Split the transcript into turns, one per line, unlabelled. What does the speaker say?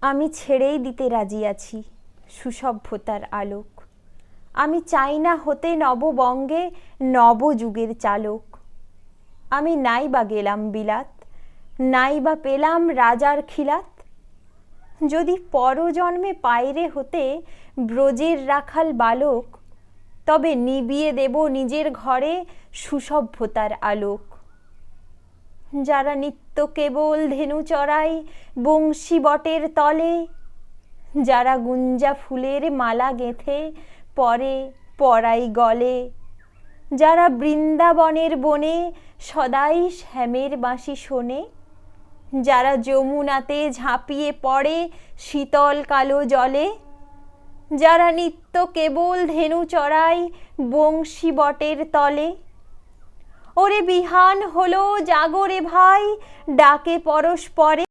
আমি ছেড়েই দিতে রাজি আছি সুসভ্যতার আলোক। আমি চাই না হতে নববঙ্গে নবযুগের চালক। আমি নাই বা গেলাম বিলাত, নাই বা পেলাম রাজার খিলাত। যদি পরজন্মে পাইরে হতে ব্রজের রাখাল বালক, তবে নিবিয়ে দেব নিজের ঘরে সুসভ্যতার আলোক। যারা নিত্য কেবল ধেনু চড়াই বংশী বটের তলে, যারা গুঞ্জা ফুলের মালা গেঁথে পরে পরাই গলে, যারা বৃন্দাবনের বনে সদাই শ্যামের বাঁশি শোনে, যারা যমুনাতে ঝাঁপিয়ে পড়ে শীতল কালো জলে, যারা নিত্য কেবল ধেনু চড়াই বংশী বটের তলে, ওরে বিহান হলো জাগরে ভাই, ডাকে পরস্পরে